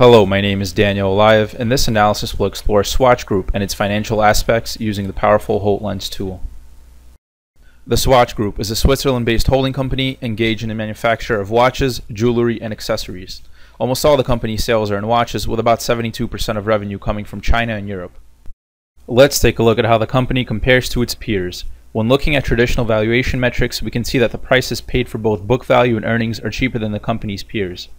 Hello, my name is Daniel Alaiev, and this analysis will explore Swatch Group and its financial aspects using the powerful Holt Lens tool. The Swatch Group is a Switzerland-based holding company engaged in the manufacture of watches, jewelry, and accessories. Almost all the company's sales are in watches, with about 72% of revenue coming from China and Europe. Let's take a look at how the company compares to its peers. When looking at traditional valuation metrics, we can see that the prices paid for both book value and earnings are cheaper than the company's peers.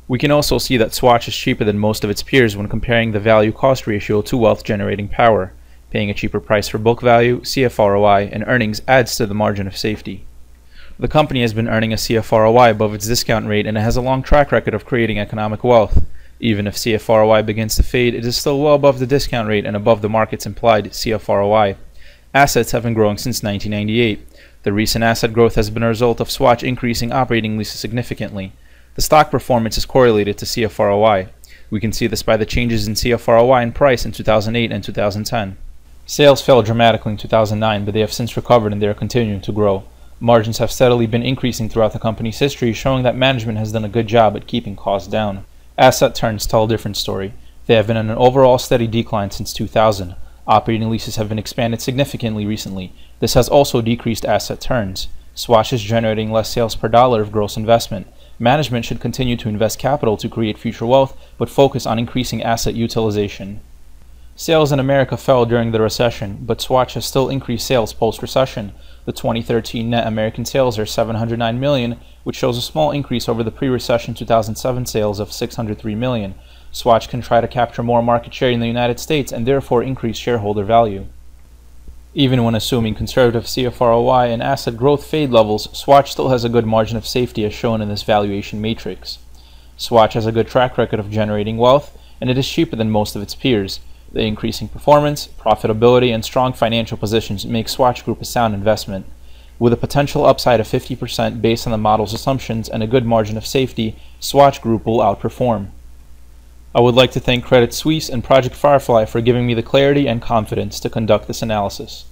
We can also see that Swatch is cheaper than most of its peers when comparing the value-cost ratio to wealth-generating power. Paying a cheaper price for book value, CFROI, and earnings adds to the margin of safety. The company has been earning a CFROI above its discount rate and it has a long track record of creating economic wealth. Even if CFROI begins to fade, it is still well above the discount rate and above the market's implied CFROI. Assets have been growing since 1998. The recent asset growth has been a result of Swatch increasing operating leases significantly. The stock performance is correlated to CFROI. We can see this by the changes in CFROI and price in 2008 and 2010. Sales fell dramatically in 2009, but they have since recovered and they are continuing to grow. Margins have steadily been increasing throughout the company's history, showing that management has done a good job at keeping costs down. Asset turns tell a different story. They have been in an overall steady decline since 2000. Operating leases have been expanded significantly recently. This has also decreased asset turns. Swatch is generating less sales per dollar of gross investment. Management should continue to invest capital to create future wealth, but focus on increasing asset utilization. Sales in America fell during the recession, but Swatch has still increased sales post-recession. The 2013 net American sales are $709 million, which shows a small increase over the pre-recession 2007 sales of $603 million. Swatch can try to capture more market share in the United States and therefore increase shareholder value. Even when assuming conservative CFROI and asset growth fade levels, Swatch still has a good margin of safety as shown in this valuation matrix. Swatch has a good track record of generating wealth, and it is cheaper than most of its peers. The increasing performance, profitability, and strong financial positions make Swatch Group a sound investment. With a potential upside of 50% based on the model's assumptions and a good margin of safety, Swatch Group will outperform. I would like to thank Credit Suisse and Project Firefly for giving me the clarity and confidence to conduct this analysis.